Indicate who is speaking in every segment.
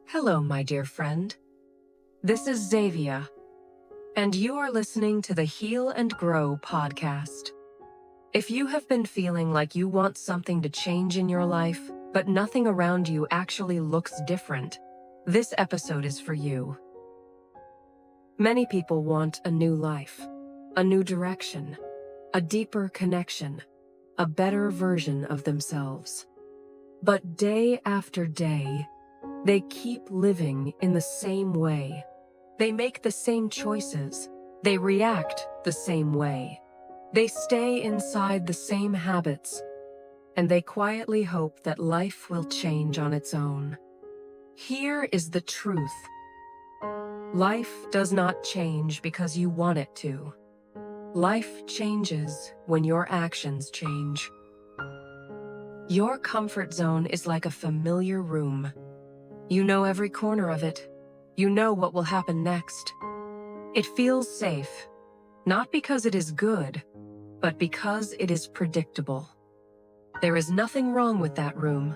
Speaker 1: Hello, my dear friend. This is Xavier, and you are listening to the Heal and Grow podcast. If you have been feeling like you want something to change in your life, but nothing around you actually looks different, this episode is for you. Many people want a new life, a new direction, a deeper connection, a better version of themselves. But day after day, they keep living in the same way. They make the same choices. They react the same way. They stay inside the same habits, and they quietly hope that life will change on its own. Here is the truth. Life does not change because you want it to. Life changes when your actions change. Your comfort zone is like a familiar room. You know every corner of it. You know what will happen next. It feels safe, not because it is good, but because it is predictable. There is nothing wrong with that room,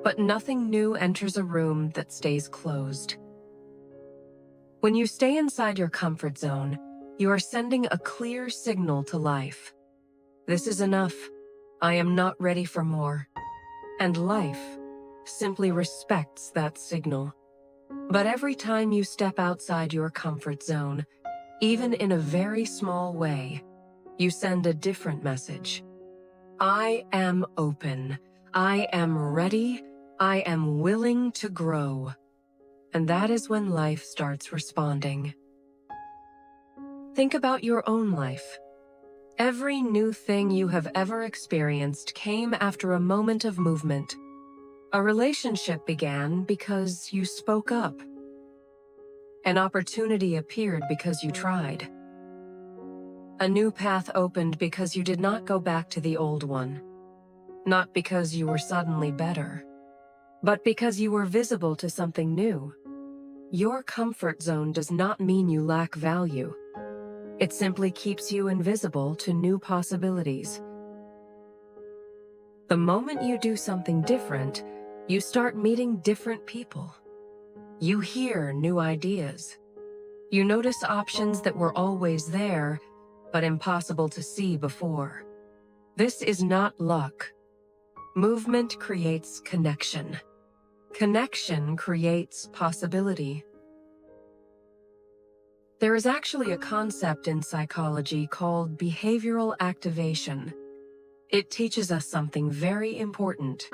Speaker 1: but nothing new enters a room that stays closed. When you stay inside your comfort zone, you are sending a clear signal to life. This is enough. I am not ready for more. And life simply respects that signal. But every time you step outside your comfort zone, even in a very small way, you send a different message. I am open. I am ready. I am willing to grow. And that is when life starts responding. Think about your own life. Every new thing you have ever experienced came after a moment of movement. A relationship began because you spoke up. An opportunity appeared because you tried. A new path opened because you did not go back to the old one. Not because you were suddenly better, but because you were visible to something new. Your comfort zone does not mean you lack value. It simply keeps you invisible to new possibilities. The moment you do something different, you start meeting different people. You hear new ideas. You notice options that were always there, but impossible to see before. This is not luck. Movement creates connection. Connection creates possibility. There is actually a concept in psychology called behavioral activation. It teaches us something very important.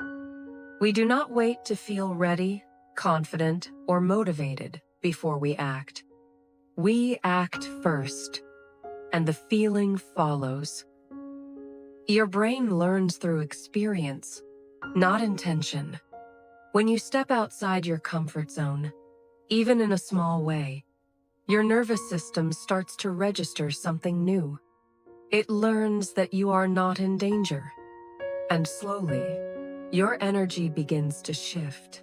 Speaker 1: We do not wait to feel ready, confident, or motivated before we act. We act first, and the feeling follows. Your brain learns through experience, not intention. When you step outside your comfort zone, even in a small way, your nervous system starts to register something new. It learns that you are not in danger, and slowly, your energy begins to shift.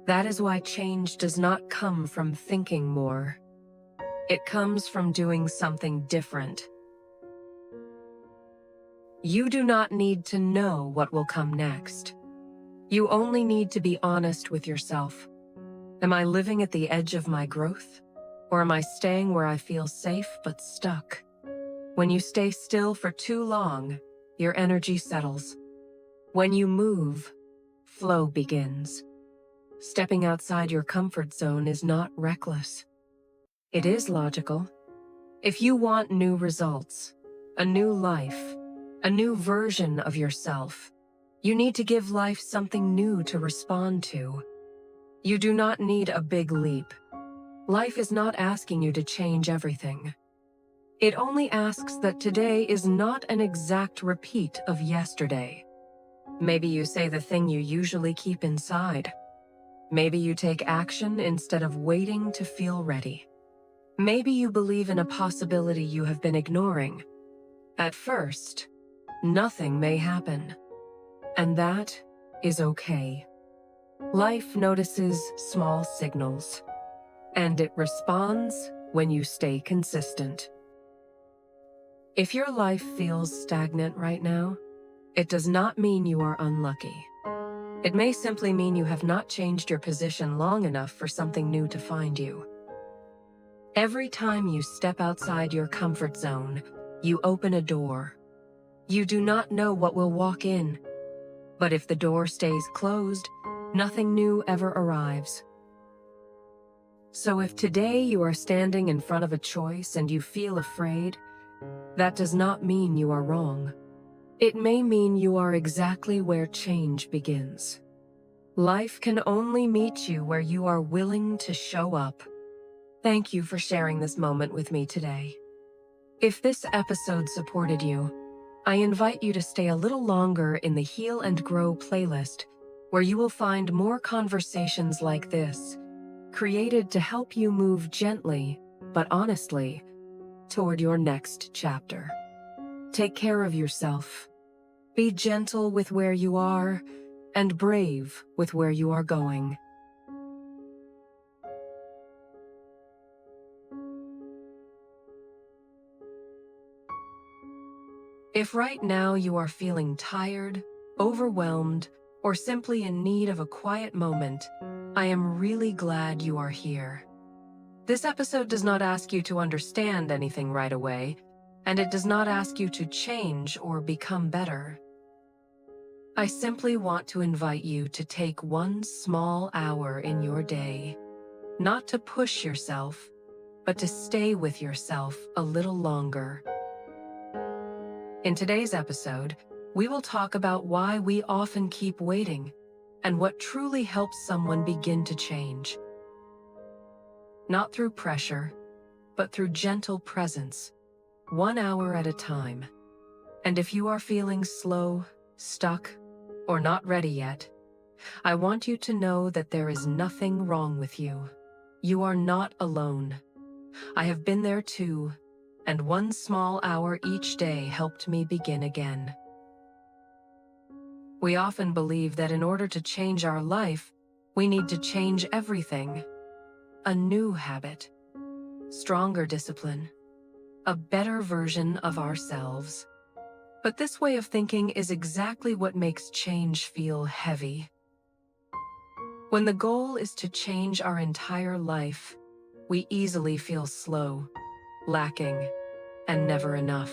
Speaker 1: That is why change does not come from thinking more. It comes from doing something different. You do not need to know what will come next. You only need to be honest with yourself. Am I living at the edge of my growth? Or am I staying where I feel safe but stuck? When you stay still for too long, your energy settles. When you move, flow begins. Stepping outside your comfort zone is not reckless. It is logical. If you want new results, a new life, a new version of yourself, you need to give life something new to respond to. You do not need a big leap. Life is not asking you to change everything. It only asks that today is not an exact repeat of yesterday. Maybe you say the thing you usually keep inside. Maybe you take action instead of waiting to feel ready. Maybe you believe in a possibility you have been ignoring. At first, nothing may happen, and that is okay. Life notices small signals, and it responds when you stay consistent. If your life feels stagnant right now, it does not mean you are unlucky. It may simply mean you have not changed your position long enough for something new to find you. Every time you step outside your comfort zone, you open a door. You do not know what will walk in, but if the door stays closed, nothing new ever arrives. So if today you are standing in front of a choice and you feel afraid, that does not mean you are wrong. It may mean you are exactly where change begins. Life can only meet you where you are willing to show up. Thank you for sharing this moment with me today. If this episode supported you, I invite you to stay a little longer in the Heal and Grow playlist, where you will find more conversations like this, created to help you move gently, but honestly, toward your next chapter. Take care of yourself. Be gentle with where you are, and brave with where you are going. If right now you are feeling tired, overwhelmed, or simply in need of a quiet moment, I am really glad you are here. This episode does not ask you to understand anything right away, and it does not ask you to change or become better. I simply want to invite you to take one small hour in your day, not to push yourself, but to stay with yourself a little longer. In today's episode, we will talk about why we often keep waiting and what truly helps someone begin to change. Not through pressure, but through gentle presence, 1 hour at a time. And if you are feeling slow, stuck, or not ready yet, I want you to know that there is nothing wrong with you. You are not alone. I have been there too, and one small hour each day helped me begin again. We often believe that in order to change our life, we need to change everything. A new habit, stronger discipline, a better version of ourselves. But this way of thinking is exactly what makes change feel heavy. When the goal is to change our entire life, we easily feel slow, lacking, and never enough.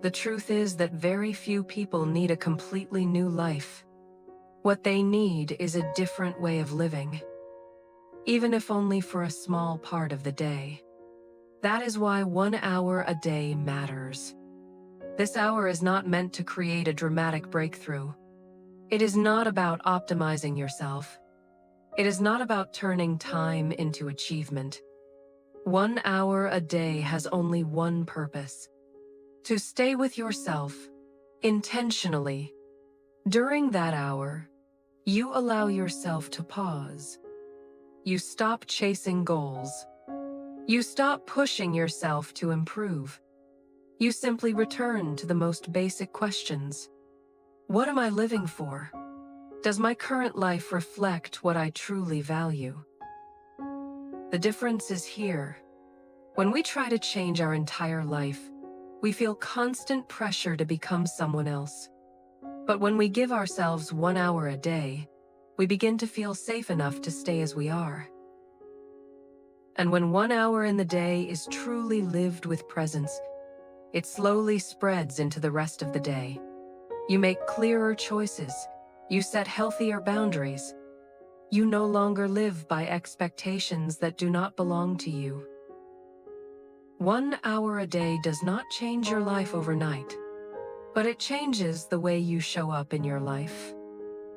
Speaker 1: The truth is that very few people need a completely new life. What they need is a different way of living, even if only for a small part of the day. That is why 1 hour a day matters. This hour is not meant to create a dramatic breakthrough. It is not about optimizing yourself. It is not about turning time into achievement. 1 hour a day has only one purpose: to stay with yourself, intentionally. During that hour, you allow yourself to pause. You stop chasing goals. You stop pushing yourself to improve. You simply return to the most basic questions. What am I living for? Does my current life reflect what I truly value? The difference is here. When we try to change our entire life, we feel constant pressure to become someone else. But when we give ourselves 1 hour a day, we begin to feel safe enough to stay as we are. And when 1 hour in the day is truly lived with presence, it slowly spreads into the rest of the day. You make clearer choices. You set healthier boundaries. You no longer live by expectations that do not belong to you. 1 hour a day does not change your life overnight, but it changes the way you show up in your life.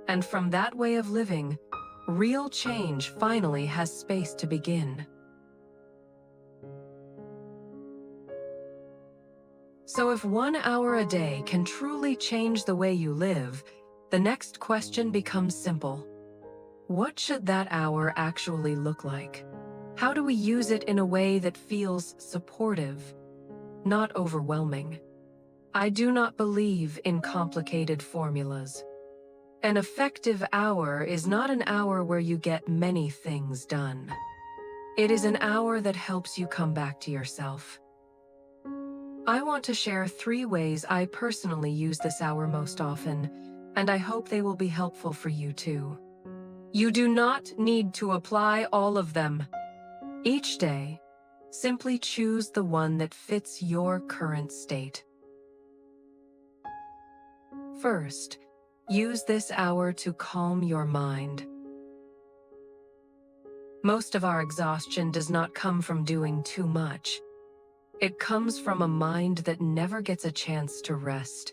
Speaker 1: And from that way of living, real change finally has space to begin. So if 1 hour a day can truly change the way you live, the next question becomes simple. What should that hour actually look like? How do we use it in a way that feels supportive, not overwhelming? I do not believe in complicated formulas. An effective hour is not an hour where you get many things done. It is an hour that helps you come back to yourself. I want to share 3 ways I personally use this hour most often, and I hope they will be helpful for you too. You do not need to apply all of them. Each day, simply choose the one that fits your current state. First, use this hour to calm your mind. Most of our exhaustion does not come from doing too much. It comes from a mind that never gets a chance to rest.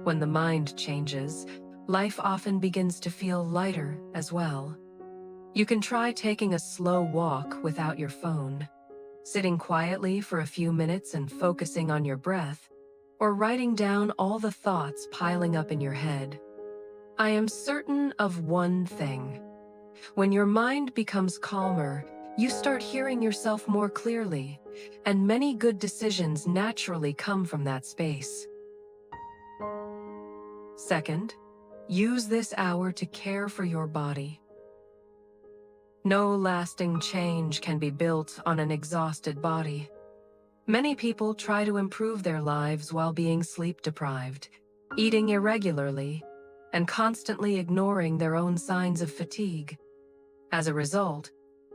Speaker 1: When the mind changes, life often begins to feel lighter as well. You can try taking a slow walk without your phone, sitting quietly for a few minutes and focusing on your breath, or writing down all the thoughts piling up in your head. I am certain of one thing. When your mind becomes calmer, you start hearing yourself more clearly, and many good decisions naturally come from that space. Second, use this hour to care for your body. No lasting change can be built on an exhausted body. Many people try to improve their lives while being sleep-deprived, eating irregularly, and constantly ignoring their own signs of fatigue. As a result,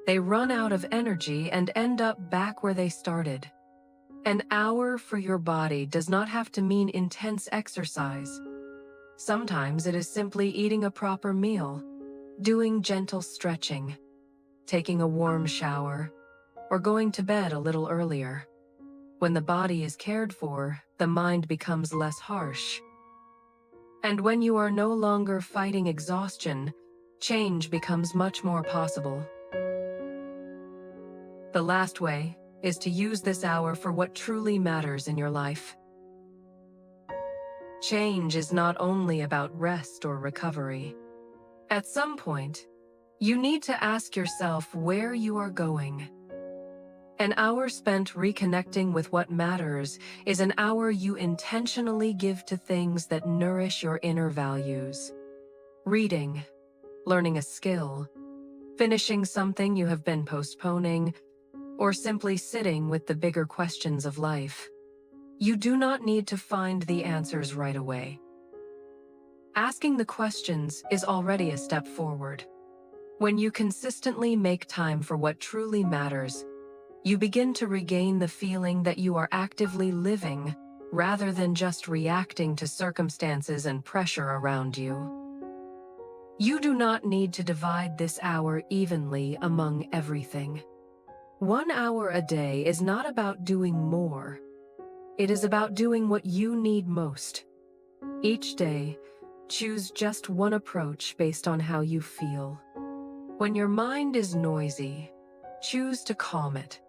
Speaker 1: they run out of energy and end up back where they started. An hour for your body does not have to mean intense exercise. Sometimes it is simply eating a proper meal, doing gentle stretching, taking a warm shower, or going to bed a little earlier. When the body is cared for, the mind becomes less harsh. And when you are no longer fighting exhaustion, change becomes much more possible. The last way is to use this hour for what truly matters in your life. Change is not only about rest or recovery. At some point, you need to ask yourself where you are going. An hour spent reconnecting with what matters is an hour you intentionally give to things that nourish your inner values. Reading, learning a skill, finishing something you have been postponing, or simply sitting with the bigger questions of life. You do not need to find the answers right away. Asking the questions is already a step forward. When you consistently make time for what truly matters, you begin to regain the feeling that you are actively living rather than just reacting to circumstances and pressure around you. You do not need to divide this hour evenly among everything. 1 hour a day is not about doing more. It is about doing what you need most. Each day, choose just one approach based on how you feel. When your mind is noisy, choose to calm it.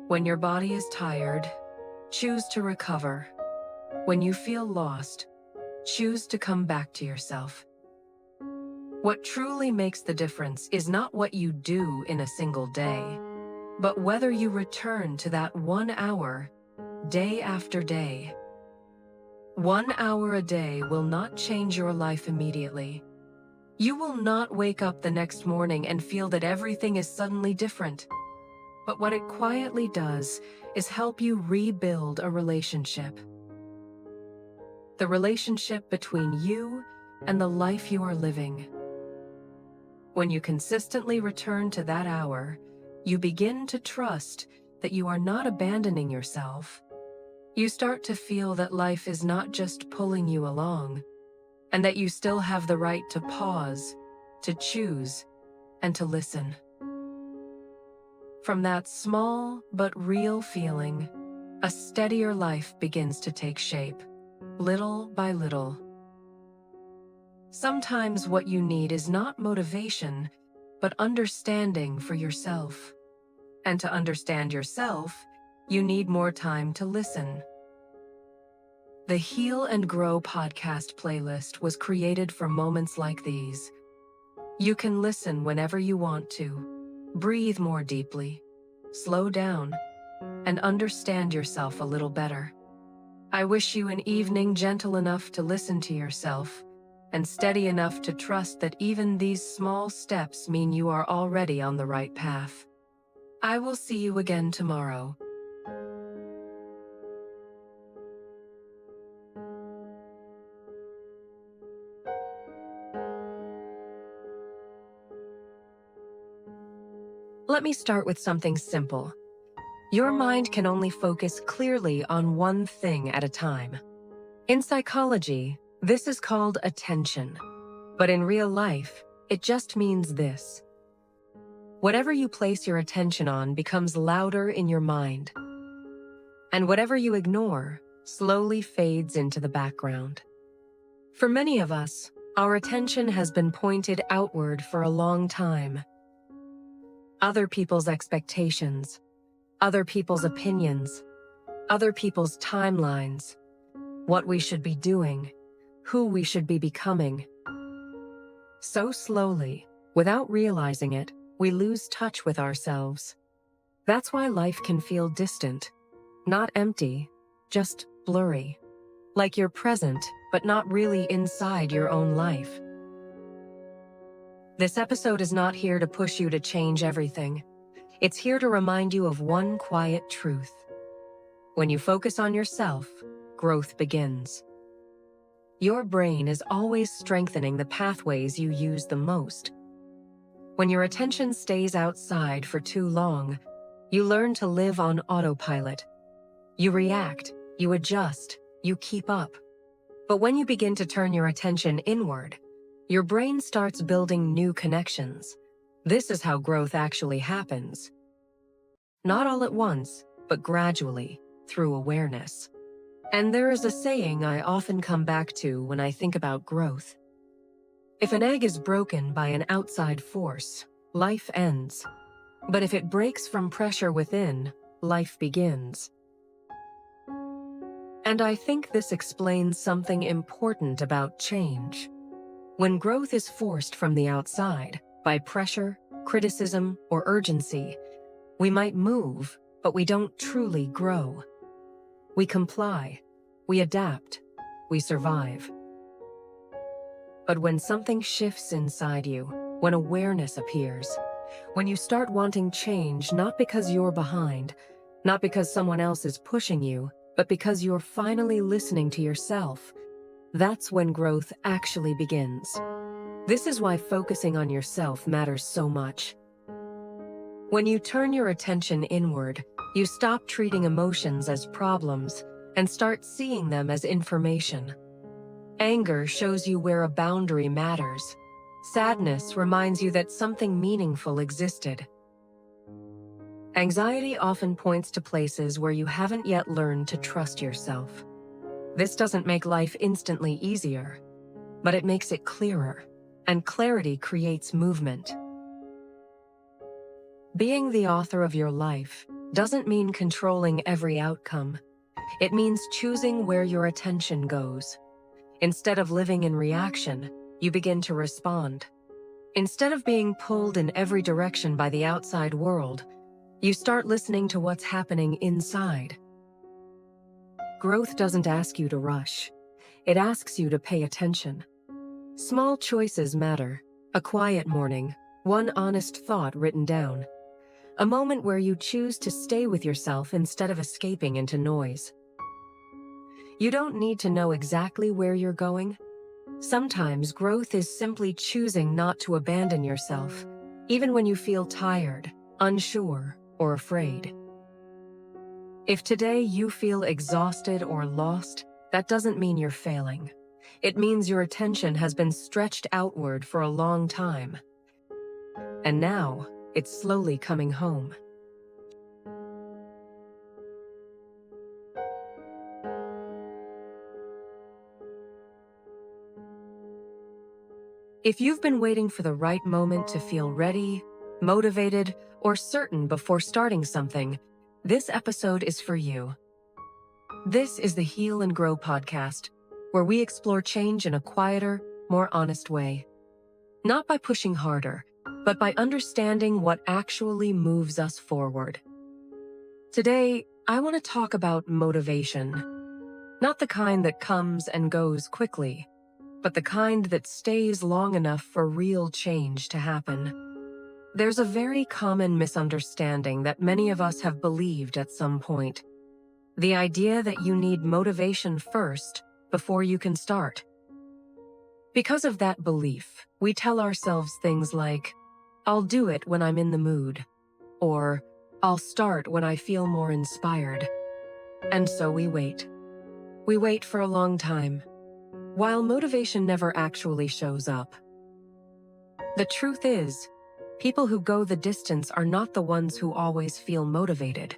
Speaker 1: When your body is tired, choose to recover. When you feel lost, choose to come back to yourself. What truly makes the difference is not what you do in a single day, but whether you return to that 1 hour, day after day. 1 hour a day will not change your life immediately. You will not wake up the next morning and feel that everything is suddenly different. But what it quietly does is help you rebuild a relationship. The relationship between you and the life you are living. When you consistently return to that hour, you begin to trust that you are not abandoning yourself. You start to feel that life is not just pulling you along, and that you still have the right to pause, to choose, and to listen. From that small but real feeling, a steadier life begins to take shape, little by little. Sometimes what you need is not motivation, but understanding for yourself. And to understand yourself, you need more time to listen. The Heal and Grow podcast playlist was created for moments like these. You can listen whenever you want to, breathe more deeply, slow down, and understand yourself a little better. I wish you an evening gentle enough to listen to yourself, and steady enough to trust that even these small steps mean you are already on the right path. I will see you again tomorrow. Let me start with something simple. Your mind can only focus clearly on one thing at a time. In psychology, this is called attention. But in real life, it just means this. Whatever you place your attention on becomes louder in your mind. And whatever you ignore slowly fades into the background. For many of us, our attention has been pointed outward for a long time. Other people's expectations, other people's opinions, other people's timelines, what we should be doing, who we should be becoming. So slowly, without realizing it, we lose touch with ourselves. That's why life can feel distant, not empty, just blurry. Like you're present, but not really inside your own life. This episode is not here to push you to change everything. It's here to remind you of one quiet truth. When you focus on yourself, growth begins. Your brain is always strengthening the pathways you use the most. When your attention stays outside for too long, you learn to live on autopilot. You react, you adjust, you keep up. But when you begin to turn your attention inward, your brain starts building new connections. This is how growth actually happens. Not all at once, but gradually, through awareness. And there is a saying I often come back to when I think about growth. If an egg is broken by an outside force, life ends. But if it breaks from pressure within, life begins. And I think this explains something important about change. When growth is forced from the outside, by pressure, criticism, or urgency, we might move, but we don't truly grow. We comply, we adapt, we survive. But when something shifts inside you, when awareness appears, when you start wanting change not because you're behind, not because someone else is pushing you, but because you're finally listening to yourself, that's when growth actually begins. This is why focusing on yourself matters so much. When you turn your attention inward, you stop treating emotions as problems and start seeing them as information. Anger shows you where a boundary matters. Sadness reminds you that something meaningful existed. Anxiety often points to places where you haven't yet learned to trust yourself. This doesn't make life instantly easier, but it makes it clearer, and clarity creates movement. Being the author of your life doesn't mean controlling every outcome. It means choosing where your attention goes. Instead of living in reaction, you begin to respond. Instead of being pulled in every direction by the outside world, you start listening to what's happening inside. Growth doesn't ask you to rush. It asks you to pay attention. Small choices matter. A quiet morning, one honest thought written down. A moment where you choose to stay with yourself instead of escaping into noise. You don't need to know exactly where you're going. Sometimes growth is simply choosing not to abandon yourself, even when you feel tired, unsure, or afraid. If today you feel exhausted or lost, that doesn't mean you're failing. It means your attention has been stretched outward for a long time. And now, it's slowly coming home. If you've been waiting for the right moment to feel ready, motivated, or certain before starting something, this episode is for you. This is the Heal and Grow podcast, where we explore change in a quieter, more honest way. Not by pushing harder, but by understanding what actually moves us forward. Today, I want to talk about motivation. Not the kind that comes and goes quickly, but the kind that stays long enough for real change to happen. There's a very common misunderstanding that many of us have believed at some point. The idea that you need motivation first before you can start. Because of that belief, we tell ourselves things like, "I'll do it when I'm in the mood," or I'll start when I feel more inspired. And so we wait. We wait for a long time, while motivation never actually shows up. The truth is, people who go the distance are not the ones who always feel motivated.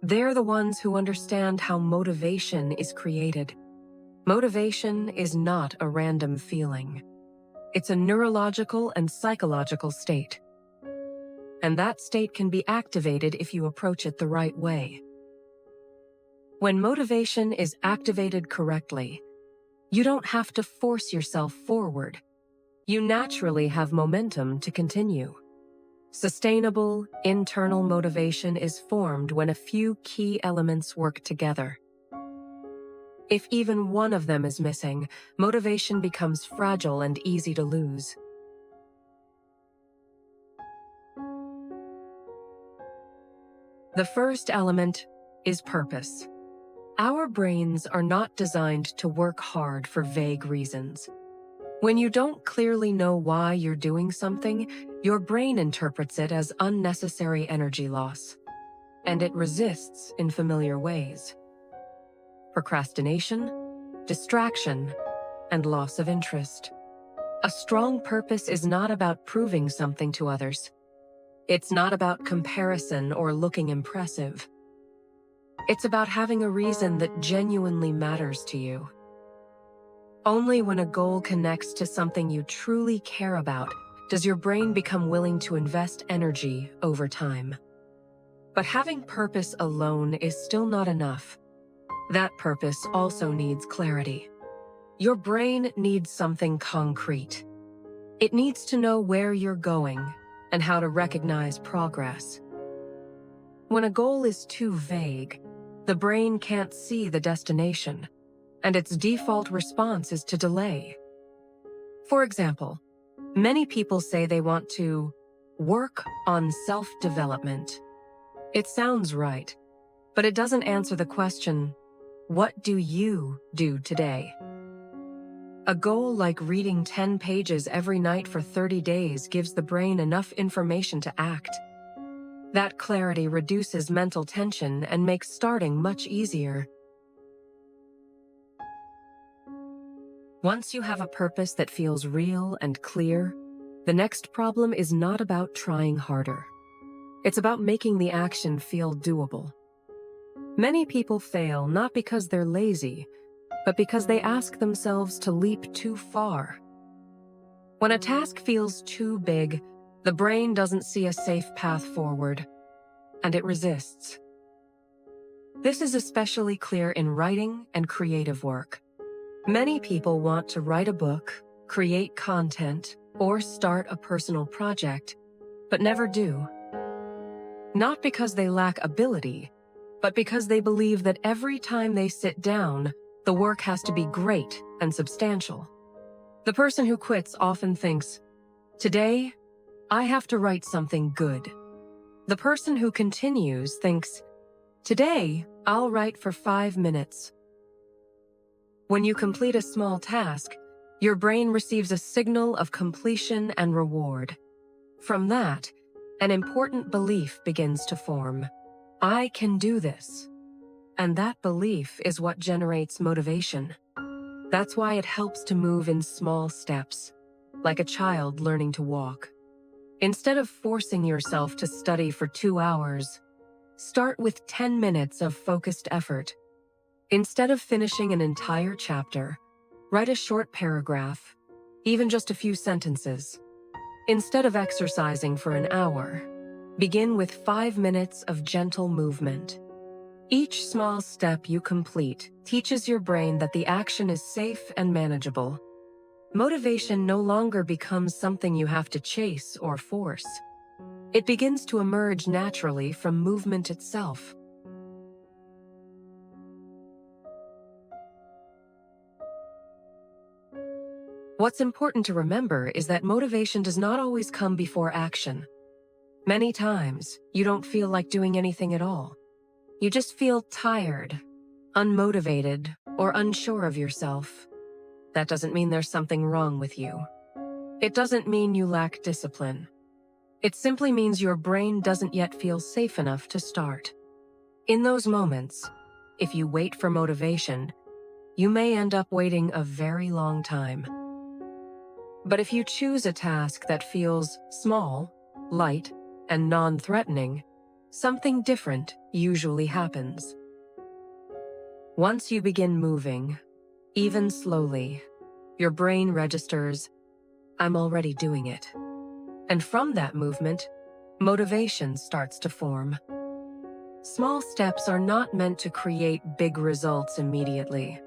Speaker 1: They're the ones who understand how motivation is created. Motivation is not a random feeling. It's a neurological and psychological state. And that state can be activated if you approach it the right way. When motivation is activated correctly, you don't have to force yourself forward. You naturally have momentum to continue. Sustainable, internal motivation is formed when a few key elements work together. If even one of them is missing, motivation becomes fragile and easy to lose. The first element is purpose. Our brains are not designed to work hard for vague reasons. When you don't clearly know why you're doing something, your brain interprets it as unnecessary energy loss, and it resists in familiar ways. Procrastination, distraction, and loss of interest. A strong purpose is not about proving something to others. It's not about comparison or looking impressive. It's about having a reason that genuinely matters to you. Only when a goal connects to something you truly care about does your brain become willing to invest energy over time. But having purpose alone is still not enough. That purpose also needs clarity. Your brain needs something concrete. It needs to know where you're going and how to recognize progress. When a goal is too vague, the brain can't see the destination, and its default response is to delay. For example, many people say they want to work on self-development. It sounds right, but it doesn't answer the question, what do you do today? A goal like reading 10 pages every night for 30 days gives the brain enough information to act. That clarity reduces mental tension and makes starting much easier. Once you have a purpose that feels real and clear, the next problem is not about trying harder. It's about making the action feel doable. Many people fail not because they're lazy, but because they ask themselves to leap too far. When a task feels too big, the brain doesn't see a safe path forward, and it resists. This is especially clear in writing and creative work. Many people want to write a book, create content, or start a personal project, but never do. Not because they lack ability, but because they believe that every time they sit down, the work has to be great and substantial. The person who quits often thinks, "Today, I have to write something good." The person who continues thinks, "Today, I'll write for 5 minutes." When you complete a small task, your brain receives a signal of completion and reward. From that, an important belief begins to form. I can do this. And that belief is what generates motivation. That's why it helps to move in small steps, like a child learning to walk. Instead of forcing yourself to study for 2 hours, start with 10 minutes of focused effort. Instead of finishing an entire chapter, write a short paragraph, even just a few sentences. Instead of exercising for an hour, begin with 5 minutes of gentle movement. Each small step you complete teaches your brain that the action is safe and manageable. Motivation no longer becomes something you have to chase or force. It begins to emerge naturally from movement itself. What's important to remember is that motivation does not always come before action. Many times, you don't feel like doing anything at all. You just feel tired, unmotivated, or unsure of yourself. That doesn't mean there's something wrong with you. It doesn't mean you lack discipline. It simply means your brain doesn't yet feel safe enough to start. In those moments, if you wait for motivation, you may end up waiting a very long time. But if you choose a task that feels small, light, and non-threatening, something different usually happens. Once you begin moving, even slowly, your brain registers, "I'm already doing it." And from that movement, motivation starts to form. Small steps are not meant to create big results immediately.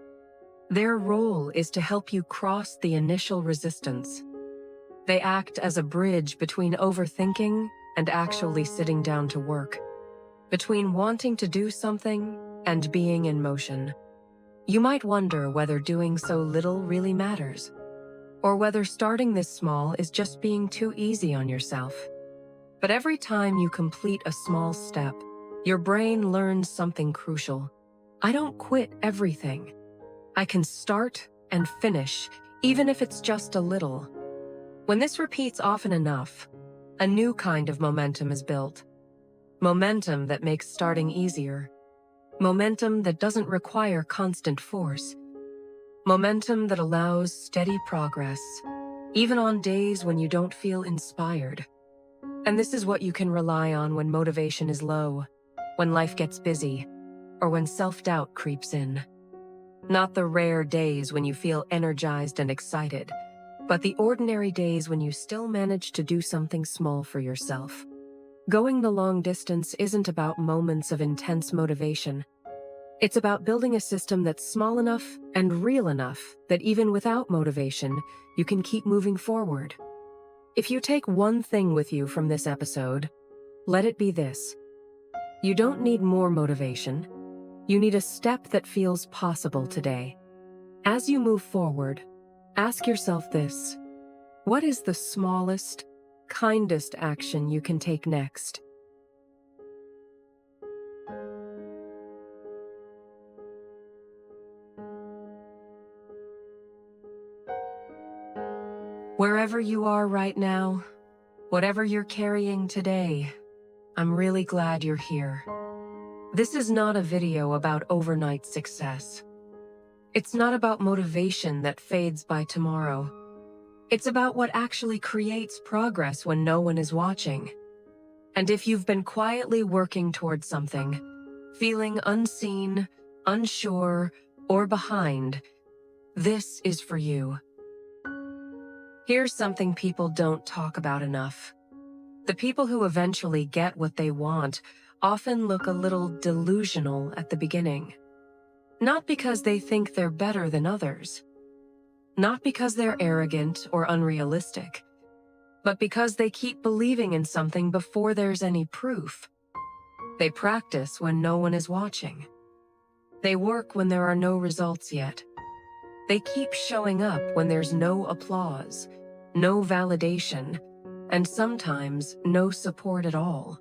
Speaker 1: Their role is to help you cross the initial resistance. They act as a bridge between overthinking and actually sitting down to work, between wanting to do something and being in motion. You might wonder whether doing so little really matters, or whether starting this small is just being too easy on yourself. But every time you complete a small step, your brain learns something crucial. I don't quit everything. I can start and finish, even if it's just a little. When this repeats often enough, a new kind of momentum is built. Momentum that makes starting easier. Momentum that doesn't require constant force. Momentum that allows steady progress, even on days when you don't feel inspired. And this is what you can rely on when motivation is low, when life gets busy, or when self-doubt creeps in. Not the rare days when you feel energized and excited, but the ordinary days when you still manage to do something small for yourself. Going the long distance isn't about moments of intense motivation. It's about building a system that's small enough and real enough that even without motivation, you can keep moving forward. If you take one thing with you from this episode, let it be this. You don't need more motivation. You need a step that feels possible today. As you move forward, ask yourself this: what is the smallest, kindest action you can take next? Wherever you are right now, whatever you're carrying today, I'm really glad you're here. This is not a video about overnight success. It's not about motivation that fades by tomorrow. It's about what actually creates progress when no one is watching. And if you've been quietly working towards something, feeling unseen, unsure, or behind, this is for you. Here's something people don't talk about enough. The people who eventually get what they want often look a little delusional at the beginning. Not because they think they're better than others. Not because they're arrogant or unrealistic, but because they keep believing in something before there's any proof. They practice when no one is watching. They work when there are no results yet. They keep showing up when there's no applause, no validation, and sometimes no support at all.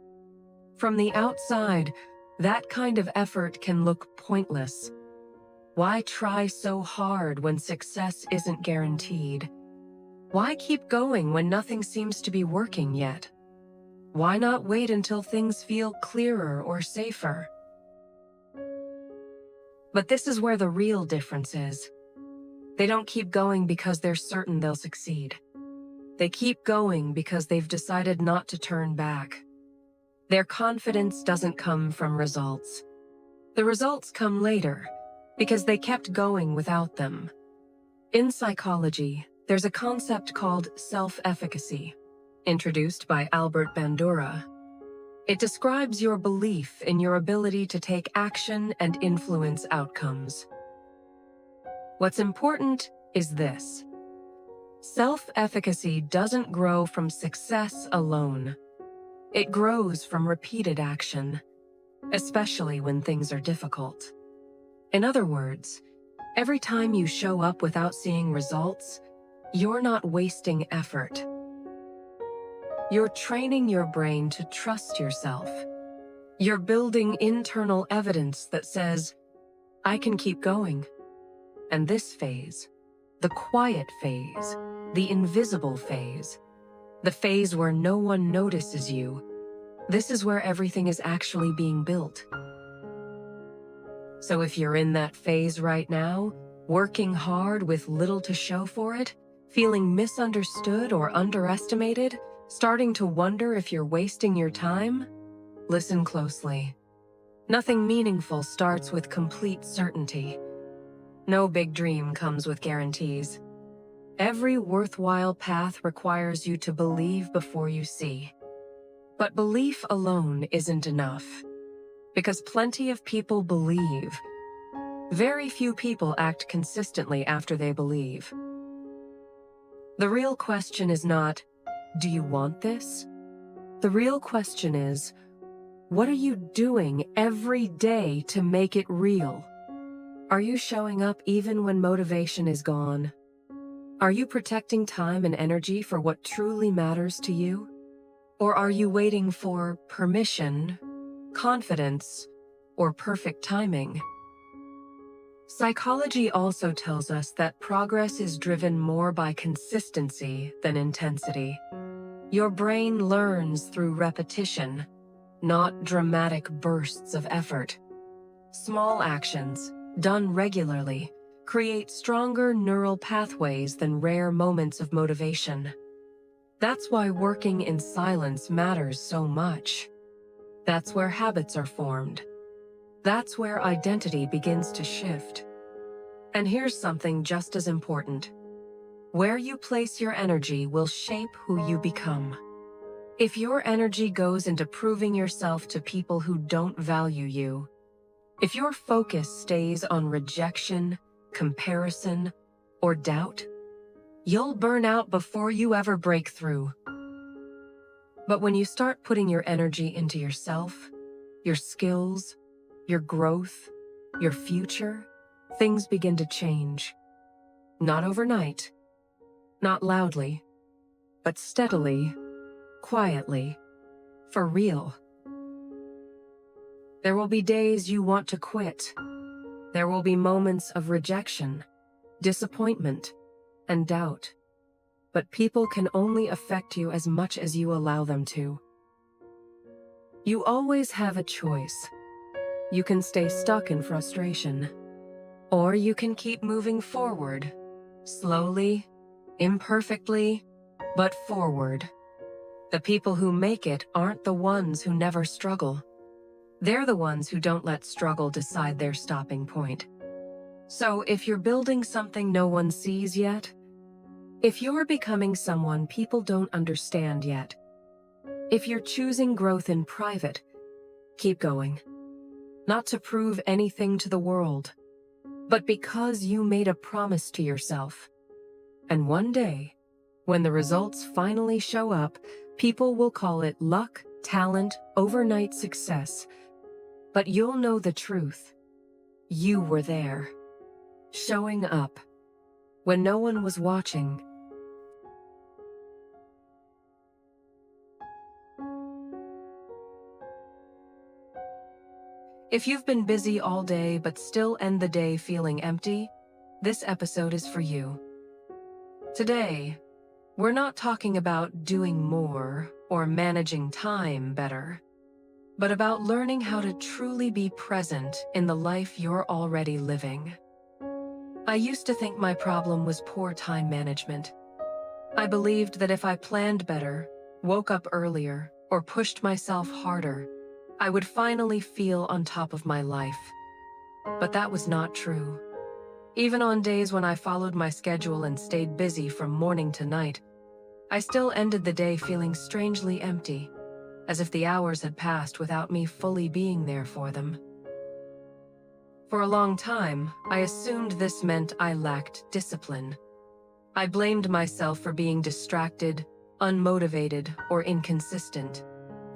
Speaker 1: From the outside, that kind of effort can look pointless. Why try so hard when success isn't guaranteed? Why keep going when nothing seems to be working yet? Why not wait until things feel clearer or safer? But this is where the real difference is. They don't keep going because they're certain they'll succeed. They keep going because they've decided not to turn back. Their confidence doesn't come from results. The results come later, because they kept going without them. In psychology, there's a concept called self-efficacy, introduced by Albert Bandura. It describes your belief in your ability to take action and influence outcomes. What's important is this. Self-efficacy doesn't grow from success alone. It grows from repeated action, especially when things are difficult. In other words, every time you show up without seeing results, you're not wasting effort. You're training your brain to trust yourself. You're building internal evidence that says, I can keep going. And this phase, the quiet phase, the invisible phase, the phase where no one notices you. This is where everything is actually being built. So if you're in that phase right now, working hard with little to show for it, feeling misunderstood or underestimated, starting to wonder if you're wasting your time, listen closely. Nothing meaningful starts with complete certainty. No big dream comes with guarantees. Every worthwhile path requires you to believe before you see. But belief alone isn't enough. Because plenty of people believe. Very few people act consistently after they believe. The real question is not, do you want this? The real question is, what are you doing every day to make it real? Are you showing up even when motivation is gone? Are you protecting time and energy for what truly matters to you? Or are you waiting for permission, confidence, or perfect timing? Psychology also tells us that progress is driven more by consistency than intensity. Your brain learns through repetition, not dramatic bursts of effort. Small actions, done regularly, create stronger neural pathways than rare moments of motivation. That's why working in silence matters so much. That's where habits are formed. That's where identity begins to shift. And here's something just as important. Where you place your energy will shape who you become. If your energy goes into proving yourself to people who don't value you, if your focus stays on rejection, comparison, or doubt, you'll burn out before you ever break through. But when you start putting your energy into yourself, your skills, your growth, your future, things begin to change. Not overnight, not loudly, but steadily, quietly, for real. There will be days you want to quit. There will be moments of rejection, disappointment, and doubt. But people can only affect you as much as you allow them to. You always have a choice. You can stay stuck in frustration, or you can keep moving forward, slowly, imperfectly, but forward. The people who make it aren't the ones who never struggle. They're the ones who don't let struggle decide their stopping point. So if you're building something no one sees yet, if you're becoming someone people don't understand yet, if you're choosing growth in private, keep going. Not to prove anything to the world, but because you made a promise to yourself. And one day, when the results finally show up, people will call it luck, talent, overnight success. But you'll know the truth. You were there, showing up, when no one was watching. If you've been busy all day but still end the day feeling empty, this episode is for you. Today, we're not talking about doing more or managing time better, but about learning how to truly be present in the life you're already living. I used to think my problem was poor time management. I believed that if I planned better, woke up earlier, or pushed myself harder, I would finally feel on top of my life. But that was not true. Even on days when I followed my schedule and stayed busy from morning to night, I still ended the day feeling strangely empty, as if the hours had passed without me fully being there for them. For a long time, I assumed this meant I lacked discipline. I blamed myself for being distracted, unmotivated, or inconsistent.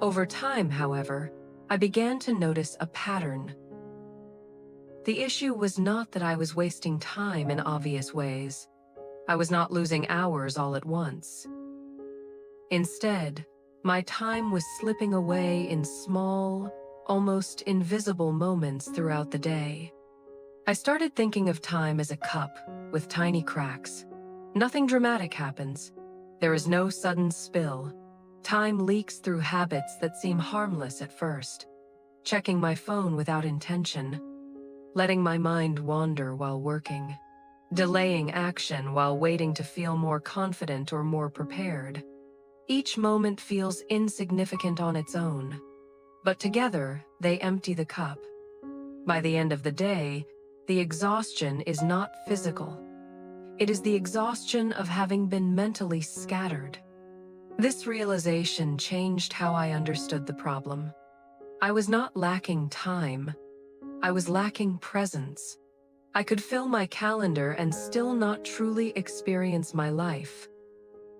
Speaker 1: Over time, however, I began to notice a pattern. The issue was not that I was wasting time in obvious ways. I was not losing hours all at once. Instead, my time was slipping away in small, almost invisible moments throughout the day. I started thinking of time as a cup with tiny cracks. Nothing dramatic happens, There is no sudden spill. Time leaks through habits that seem harmless at first. Checking my phone without intention, letting my mind wander while working, delaying action while waiting to feel more confident or more prepared. Each moment feels insignificant on its own, but together they empty the cup. By the end of the day, the exhaustion is not physical. It is the exhaustion of having been mentally scattered. This realization changed how I understood the problem. I was not lacking time. I was lacking presence. I could fill my calendar and still not truly experience my life.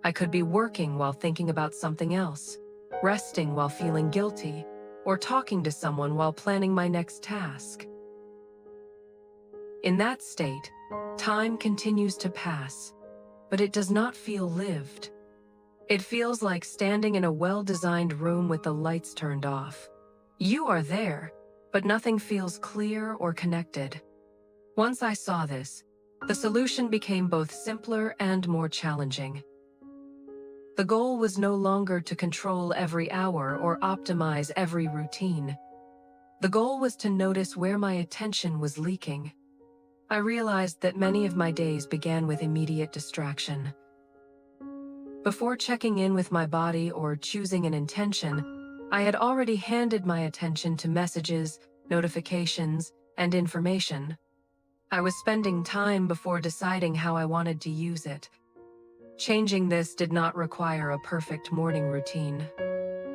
Speaker 1: I could be working while thinking about something else, resting while feeling guilty, or talking to someone while planning my next task. In that state, time continues to pass, but it does not feel lived. It feels like standing in a well-designed room with the lights turned off. You are there, but nothing feels clear or connected. Once I saw this, the solution became both simpler and more challenging. The goal was no longer to control every hour or optimize every routine. The goal was to notice where my attention was leaking. I realized that many of my days began with immediate distraction. Before checking in with my body or choosing an intention, I had already handed my attention to messages, notifications, and information. I was spending time before deciding how I wanted to use it. Changing this did not require a perfect morning routine.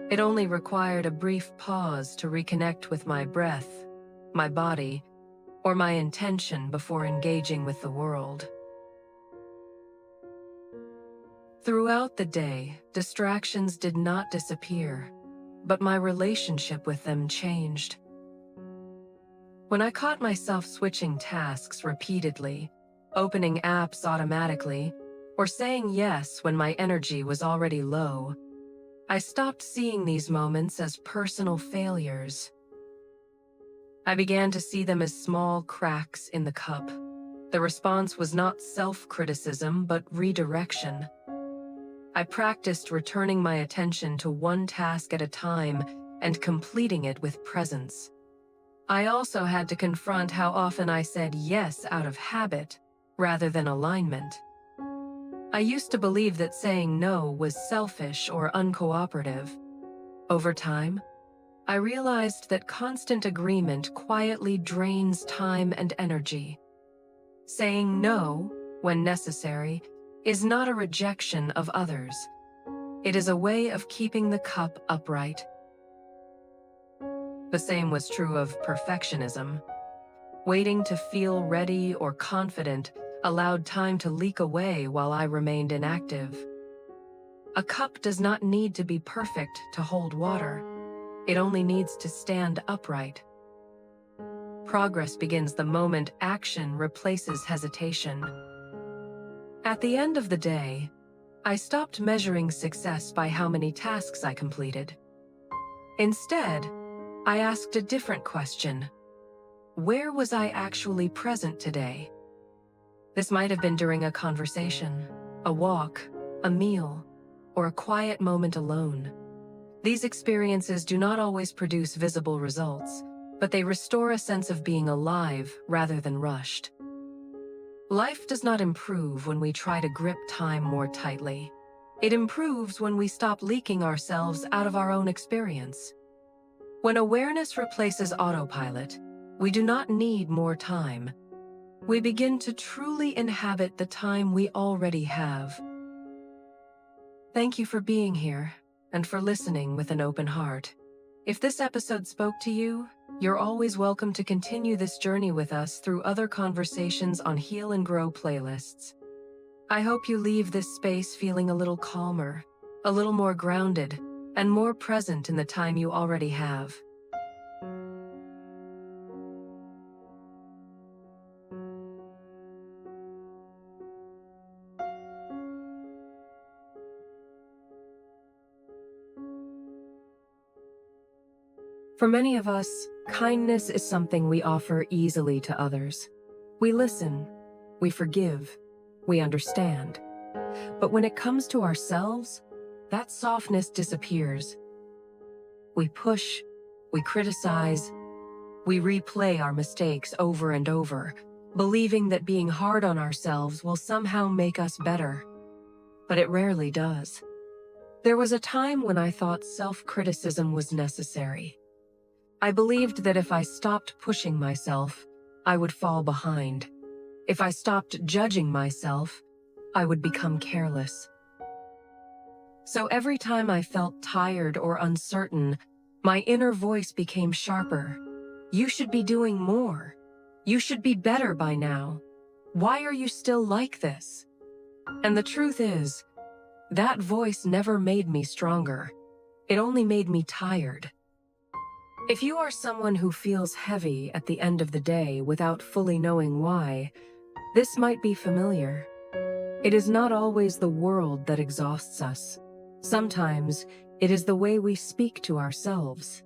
Speaker 1: It only required a brief pause to reconnect with my breath, my body, or my intention before engaging with the world. Throughout the day, distractions did not disappear, but my relationship with them changed. When I caught myself switching tasks repeatedly, opening apps automatically, or saying yes when my energy was already low, I stopped seeing these moments as personal failures. I began to see them as small cracks in the cup. The response was not self-criticism, but redirection. I practiced returning my attention to one task at a time and completing it with presence. I also had to confront how often I said yes out of habit rather than alignment. I used to believe that saying no was selfish or uncooperative. Over time, I realized that constant agreement quietly drains time and energy. Saying no, when necessary, is not a rejection of others. It is a way of keeping the cup upright. The same was true of perfectionism. Waiting to feel ready or confident allowed time to leak away while I remained inactive. A cup does not need to be perfect to hold water. It only needs to stand upright. Progress begins the moment action replaces hesitation. At the end of the day, I stopped measuring success by how many tasks I completed. Instead, I asked a different question. Where was I actually present today? This might have been during a conversation, a walk, a meal, or a quiet moment alone. These experiences do not always produce visible results, but they restore a sense of being alive rather than rushed. Life does not improve when we try to grip time more tightly. It improves when we stop leaking ourselves out of our own experience. When awareness replaces autopilot, we do not need more time. We begin to truly inhabit the time we already have. Thank you for being here and for listening with an open heart. If this episode spoke to you, you're always welcome to continue this journey with us through other conversations on Heal and Grow playlists. I hope you leave this space feeling a little calmer, a little more grounded, and more present in the time you already have. For many of us, kindness is something we offer easily to others. We listen, we forgive, we understand. But when it comes to ourselves, that softness disappears. We push, we criticize, we replay our mistakes over and over, believing that being hard on ourselves will somehow make us better. But it rarely does. There was a time when I thought self-criticism was necessary. I believed that if I stopped pushing myself, I would fall behind. If I stopped judging myself, I would become careless. So every time I felt tired or uncertain, my inner voice became sharper. You should be doing more. You should be better by now. Why are you still like this? And the truth is, that voice never made me stronger. It only made me tired. If you are someone who feels heavy at the end of the day without fully knowing why, this might be familiar. It is not always the world that exhausts us. Sometimes it is the way we speak to ourselves.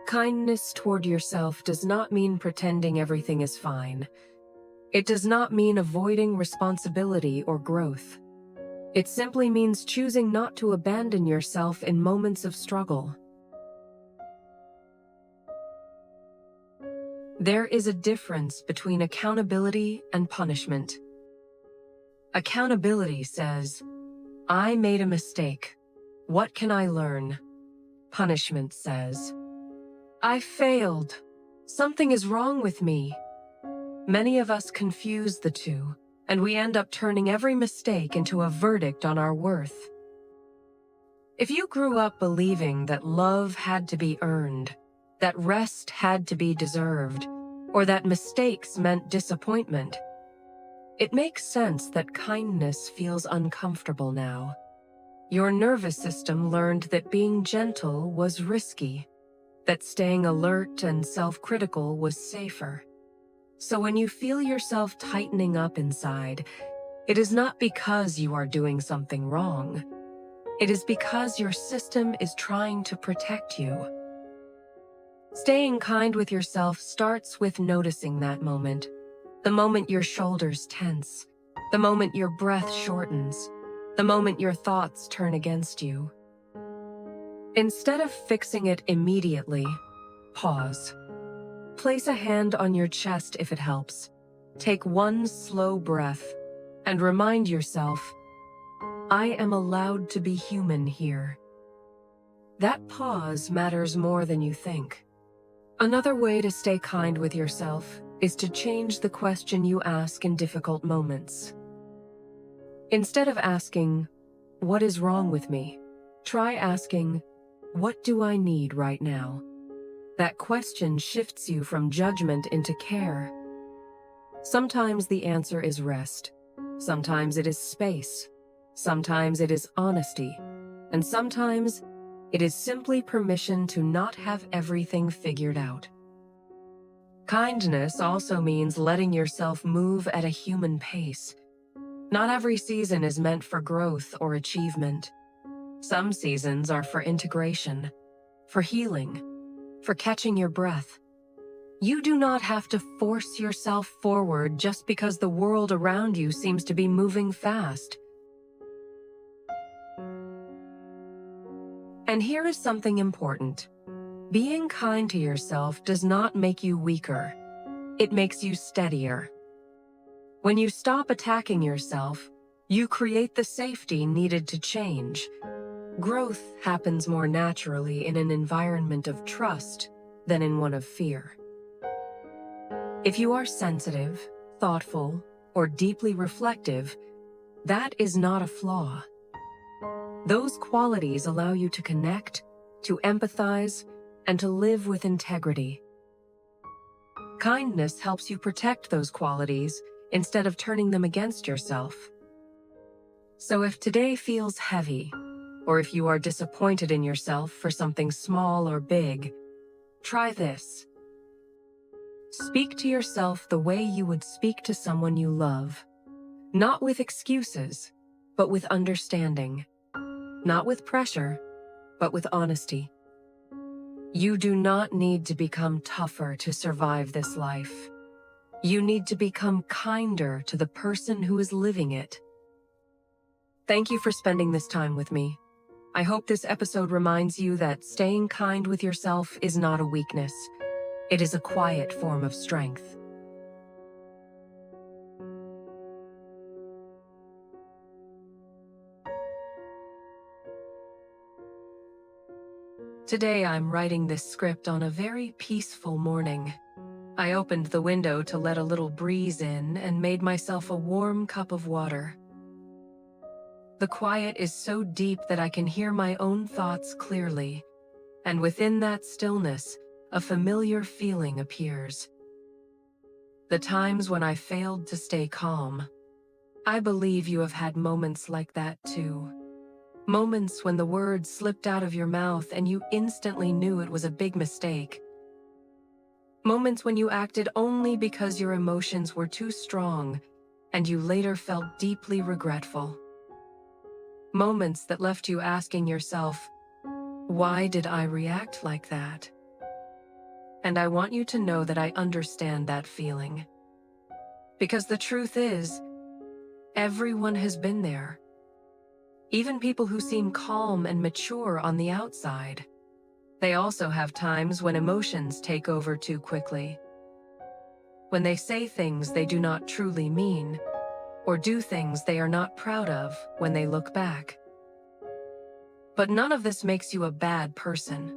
Speaker 1: Kindness toward yourself does not mean pretending everything is fine. It does not mean avoiding responsibility or growth. It simply means choosing not to abandon yourself in moments of struggle. There is a difference between accountability and punishment. Accountability says, I made a mistake. What can I learn? Punishment says, I failed. Something is wrong with me. Many of us confuse the two, and we end up turning every mistake into a verdict on our worth. If you grew up believing that love had to be earned, that rest had to be deserved, or that mistakes meant disappointment, it makes sense that kindness feels uncomfortable now. Your nervous system learned that being gentle was risky, that staying alert and self-critical was safer. So when you feel yourself tightening up inside, it is not because you are doing something wrong. It is because your system is trying to protect you. Staying kind with yourself starts with noticing that moment. The moment your shoulders tense, the moment your breath shortens, the moment your thoughts turn against you. Instead of fixing it immediately, pause. Place a hand on your chest if it helps. Take one slow breath and remind yourself, I am allowed to be human here. That pause matters more than you think. Another way to stay kind with yourself is to change the question you ask in difficult moments. Instead of asking, what is wrong with me? Try asking, what do I need right now? That question shifts you from judgment into care. Sometimes the answer is rest. Sometimes it is space. Sometimes it is honesty. And sometimes it is simply permission to not have everything figured out. Kindness also means letting yourself move at a human pace. Not every season is meant for growth or achievement. Some seasons are for integration, for healing, for catching your breath. You do not have to force yourself forward just because the world around you seems to be moving fast. And here is something important. Being kind to yourself does not make you weaker. It makes you steadier. When you stop attacking yourself, you create the safety needed to change. Growth happens more naturally in an environment of trust than in one of fear. If you are sensitive, thoughtful, or deeply reflective, that is not a flaw. Those qualities allow you to connect, to empathize, and to live with integrity. Kindness helps you protect those qualities instead of turning them against yourself. So if today feels heavy, or if you are disappointed in yourself for something small or big, try this. Speak to yourself the way you would speak to someone you love. Not with excuses, but with understanding. Not with pressure, but with honesty. You do not need to become tougher to survive this life. You need to become kinder to the person who is living it. Thank you for spending this time with me. I hope this episode reminds you that staying kind with yourself is not a weakness. It is a quiet form of strength. Today I'm writing this script on a very peaceful morning. I opened the window to let a little breeze in and made myself a warm cup of water. The quiet is so deep that I can hear my own thoughts clearly, and within that stillness, a familiar feeling appears. The times when I failed to stay calm. I believe you have had moments like that too. Moments when the words slipped out of your mouth and you instantly knew it was a big mistake. Moments when you acted only because your emotions were too strong and you later felt deeply regretful. Moments that left you asking yourself, why did I react like that? And I want you to know that I understand that feeling. Because the truth is, everyone has been there. Even people who seem calm and mature on the outside. They also have times when emotions take over too quickly. When they say things they do not truly mean, or do things they are not proud of when they look back. But none of this makes you a bad person.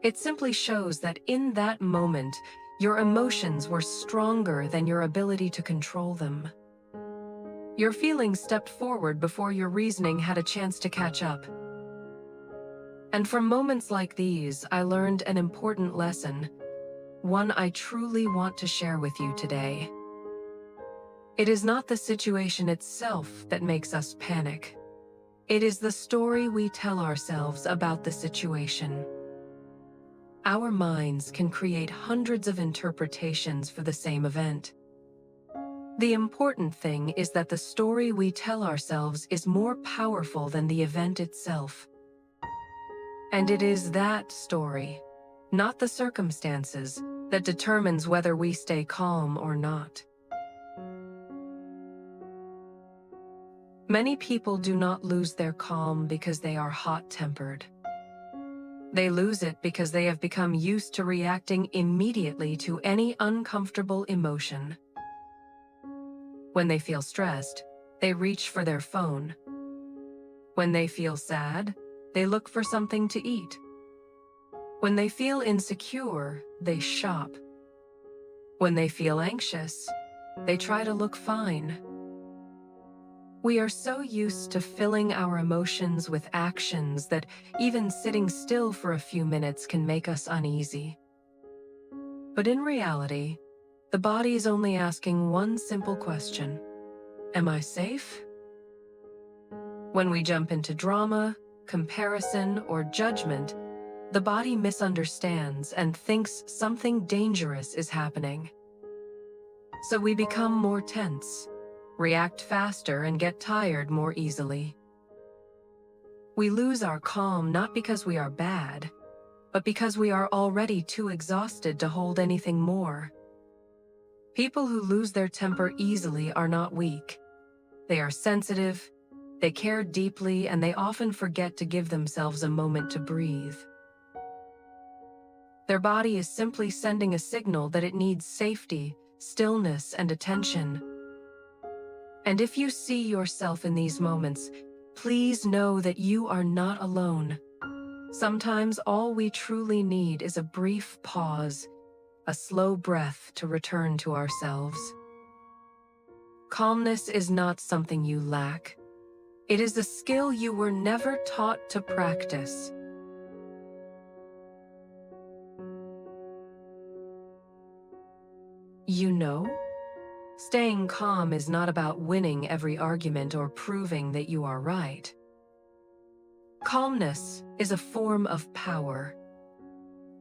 Speaker 1: It simply shows that in that moment, your emotions were stronger than your ability to control them. Your feelings stepped forward before your reasoning had a chance to catch up. And from moments like these, I learned an important lesson, one I truly want to share with you today. It is not the situation itself that makes us panic. It is the story we tell ourselves about the situation. Our minds can create hundreds of interpretations for the same event. The important thing is that the story we tell ourselves is more powerful than the event itself. And it is that story, not the circumstances, that determines whether we stay calm or not. Many people do not lose their calm because they are hot-tempered. They lose it because they have become used to reacting immediately to any uncomfortable emotion. When they feel stressed, they reach for their phone. When they feel sad, they look for something to eat. When they feel insecure, they shop. When they feel anxious, they try to look fine. We are so used to filling our emotions with actions that even sitting still for a few minutes can make us uneasy. But in reality, the body is only asking one simple question: am I safe? When we jump into drama, comparison, or judgment, the body misunderstands and thinks something dangerous is happening. So we become more tense, react faster, and get tired more easily. We lose our calm not because we are bad, but because we are already too exhausted to hold anything more. People who lose their temper easily are not weak. They are sensitive, they care deeply, and they often forget to give themselves a moment to breathe. Their body is simply sending a signal that it needs safety, stillness, and attention. And if you see yourself in these moments, please know that you are not alone. Sometimes all we truly need is a brief pause, a slow breath to return to ourselves. Calmness is not something you lack. It is a skill you were never taught to practice. You know, staying calm is not about winning every argument or proving that you are right. Calmness is a form of power.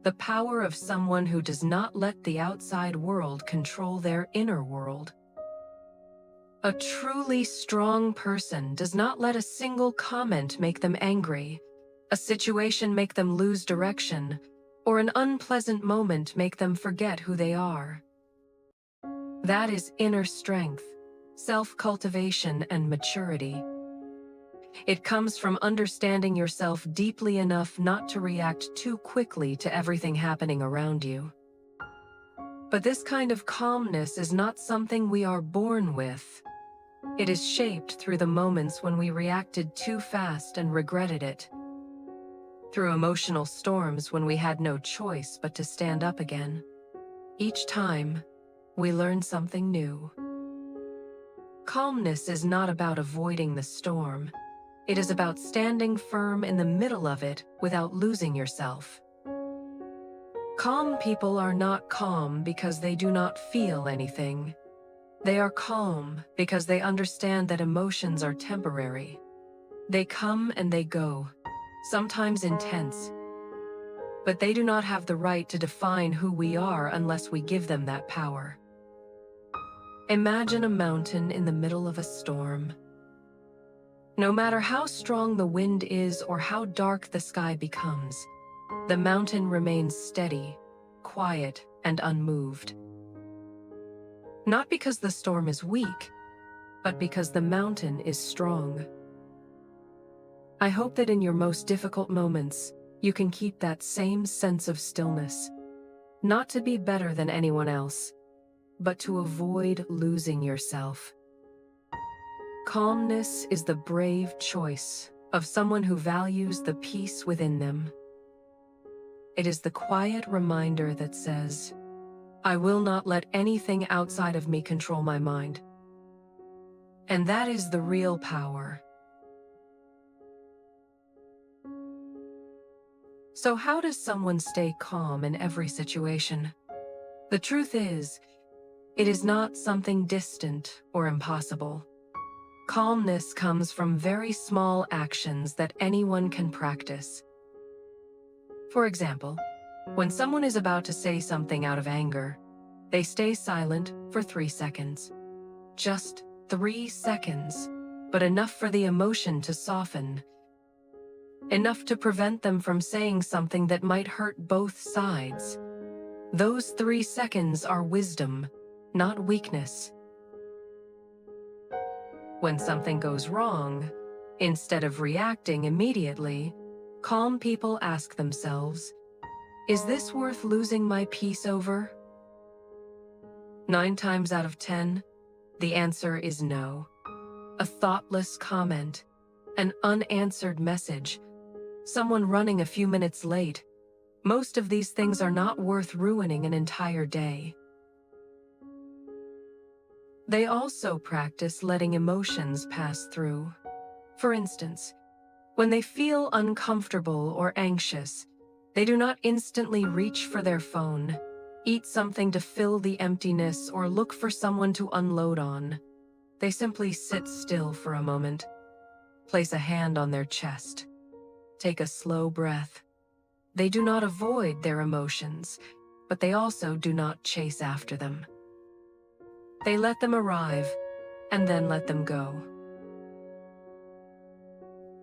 Speaker 1: The power of someone who does not let the outside world control their inner world. A truly strong person does not let a single comment make them angry, a situation make them lose direction, or an unpleasant moment make them forget who they are. That is inner strength, self-cultivation, and maturity. It comes from understanding yourself deeply enough not to react too quickly to everything happening around you. But this kind of calmness is not something we are born with. It is shaped through the moments when we reacted too fast and regretted it, through emotional storms when we had no choice but to stand up again. Each time, we learn something new. Calmness is not about avoiding the storm. It is about standing firm in the middle of it without losing yourself. Calm people are not calm because they do not feel anything. They are calm because they understand that emotions are temporary. They come and they go, sometimes intense. But they do not have the right to define who we are unless we give them that power. Imagine a mountain in the middle of a storm. No matter how strong the wind is or how dark the sky becomes, the mountain remains steady, quiet, and unmoved. Not because the storm is weak, but because the mountain is strong. I hope that in your most difficult moments, you can keep that same sense of stillness, not to be better than anyone else, but to avoid losing yourself. Calmness is the brave choice of someone who values the peace within them. It is the quiet reminder that says, I will not let anything outside of me control my mind. And that is the real power. So how does someone stay calm in every situation? The truth is, it is not something distant or impossible. Calmness comes from very small actions that anyone can practice. For example, when someone is about to say something out of anger, they stay silent for 3 seconds. Just 3 seconds, but enough for the emotion to soften. Enough to prevent them from saying something that might hurt both sides. Those 3 seconds are wisdom, not weakness. When something goes wrong, instead of reacting immediately, calm people ask themselves, is this worth losing my peace over? 9 times out of 10, the answer is no. A thoughtless comment, an unanswered message, someone running a few minutes late. Most of these things are not worth ruining an entire day. They also practice letting emotions pass through. For instance, when they feel uncomfortable or anxious, they do not instantly reach for their phone, eat something to fill the emptiness, or look for someone to unload on. They simply sit still for a moment, place a hand on their chest, take a slow breath. They do not avoid their emotions, but they also do not chase after them. They let them arrive, and then let them go.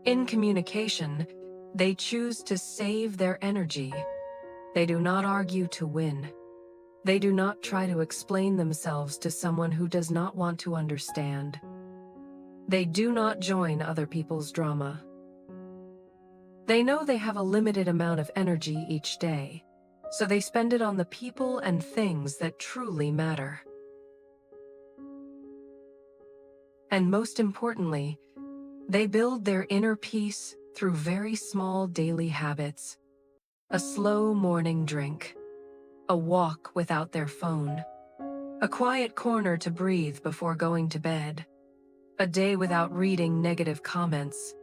Speaker 1: In communication, they choose to save their energy. They do not argue to win. They do not try to explain themselves to someone who does not want to understand. They do not join other people's drama. They know they have a limited amount of energy each day, so they spend it on the people and things that truly matter. And most importantly, they build their inner peace through very small daily habits. A slow morning drink, a walk without their phone, a quiet corner to breathe before going to bed, a day without reading negative comments.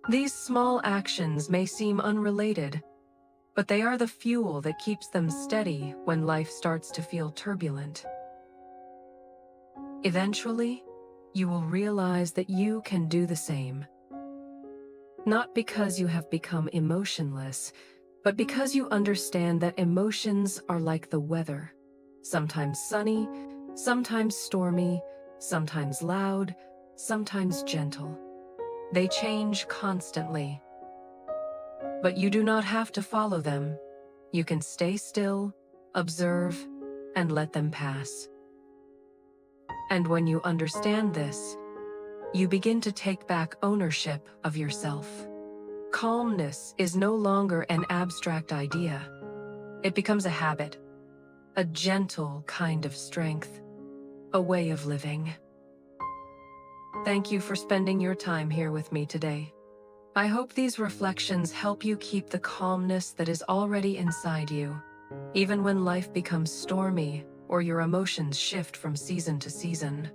Speaker 1: These small actions may seem unrelated, but they are the fuel that keeps them steady when life starts to feel turbulent. Eventually, you will realize that you can do the same. Not because you have become emotionless, but because you understand that emotions are like the weather. Sometimes sunny, sometimes stormy, sometimes loud, sometimes gentle. They change constantly. But you do not have to follow them. You can stay still, observe, and let them pass. And when you understand this, you begin to take back ownership of yourself. Calmness is no longer an abstract idea. It becomes a habit, a gentle kind of strength, a way of living. Thank you for spending your time here with me today. I hope these reflections help you keep the calmness that is already inside you, even when life becomes stormy or your emotions shift from season to season.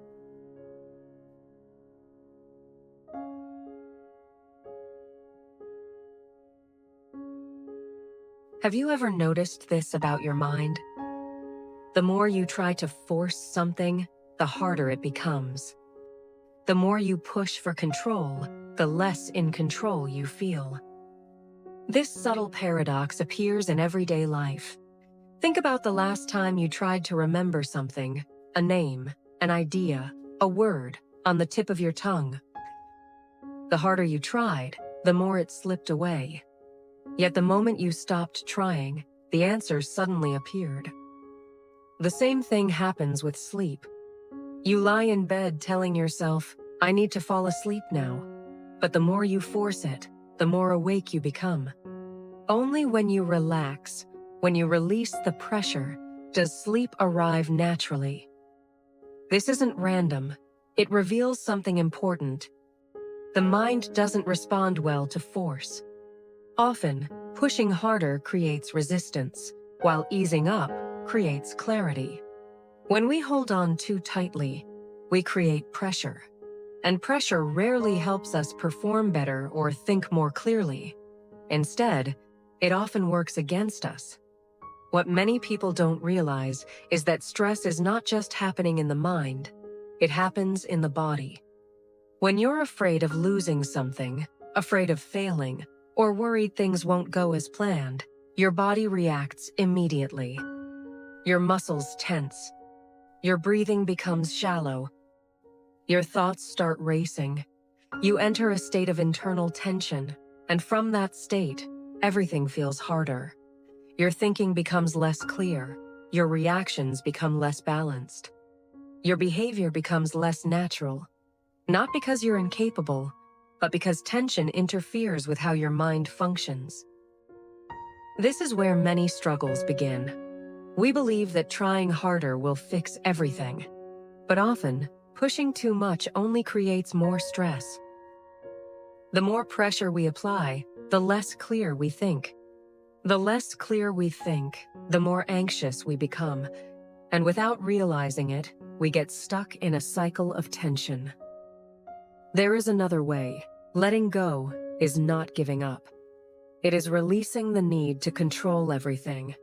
Speaker 1: Have you ever noticed this about your mind? The more you try to force something, the harder it becomes. The more you push for control, the less in control you feel. This subtle paradox appears in everyday life. Think about the last time you tried to remember something, a name, an idea, a word, on the tip of your tongue. The harder you tried, the more it slipped away. Yet the moment you stopped trying, the answers suddenly appeared. The same thing happens with sleep. You lie in bed telling yourself, "I need to fall asleep now." But the more you force it, the more awake you become. Only when you relax, when you release the pressure, does sleep arrive naturally. This isn't random. It reveals something important. The mind doesn't respond well to force. Often, pushing harder creates resistance, while easing up creates clarity. When we hold on too tightly, we create pressure. And pressure rarely helps us perform better or think more clearly. Instead, it often works against us. What many people don't realize is that stress is not just happening in the mind, it happens in the body. When you're afraid of losing something, afraid of failing, or worried things won't go as planned, your body reacts immediately. Your muscles tense. Your breathing becomes shallow. Your thoughts start racing. You enter a state of internal tension, and from that state, everything feels harder. Your thinking becomes less clear. Your reactions become less balanced. Your behavior becomes less natural. Not because you're incapable, but because tension interferes with how your mind functions. This is where many struggles begin. We believe that trying harder will fix everything, but often, pushing too much only creates more stress. The more pressure we apply, the less clear we think. The less clear we think, the more anxious we become, and without realizing it, we get stuck in a cycle of tension. There is another way. Letting go is not giving up. It is releasing the need to control everything.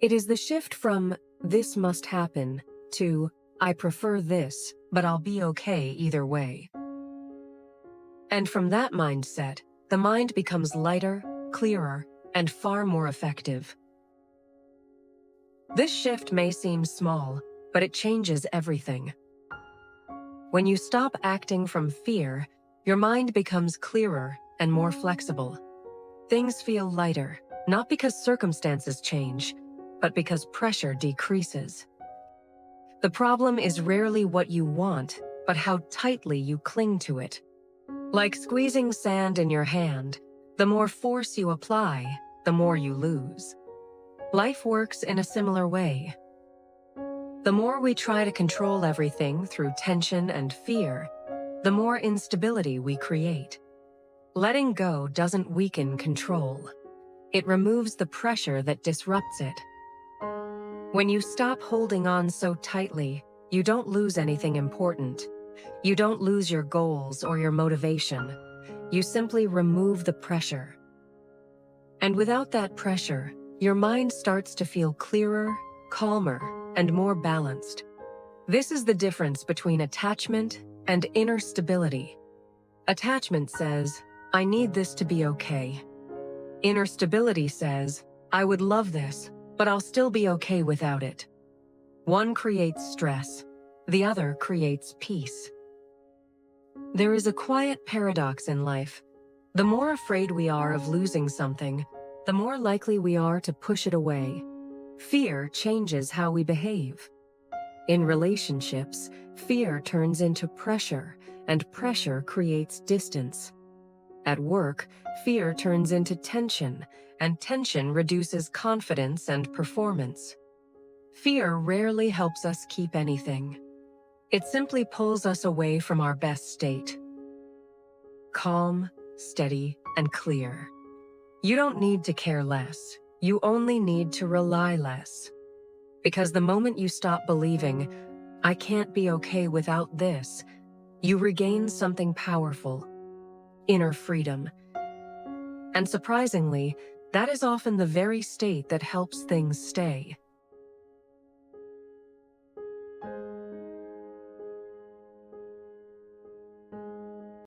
Speaker 1: It is the shift from "this must happen" to "I prefer this, but I'll be okay either way." And from that mindset, the mind becomes lighter, clearer, and far more effective. This shift may seem small, but it changes everything. When you stop acting from fear, your mind becomes clearer and more flexible. Things feel lighter, not because circumstances change, but because pressure decreases. The problem is rarely what you want, but how tightly you cling to it. Like squeezing sand in your hand, the more force you apply, the more you lose. Life works in a similar way. The more we try to control everything through tension and fear, the more instability we create. Letting go doesn't weaken control. It removes the pressure that disrupts it. When you stop holding on so tightly, you don't lose anything important. You don't lose your goals or your motivation. You simply remove the pressure. And without that pressure, your mind starts to feel clearer, calmer, and more balanced. This is the difference between attachment and inner stability. Attachment says, "I need this to be okay." Inner stability says, "I would love this, but I'll still be okay without it." One creates stress, the other creates peace. There is a quiet paradox in life. The more afraid we are of losing something, the more likely we are to push it away. Fear changes how we behave. In relationships, fear turns into pressure, and pressure creates distance. At work, fear turns into tension, and tension reduces confidence and performance. Fear rarely helps us keep anything. It simply pulls us away from our best state. Calm, steady, and clear. You don't need to care less. You only need to rely less. Because the moment you stop believing, I can't be okay without this, you regain something powerful: inner freedom. And surprisingly, that is often the very state that helps things stay.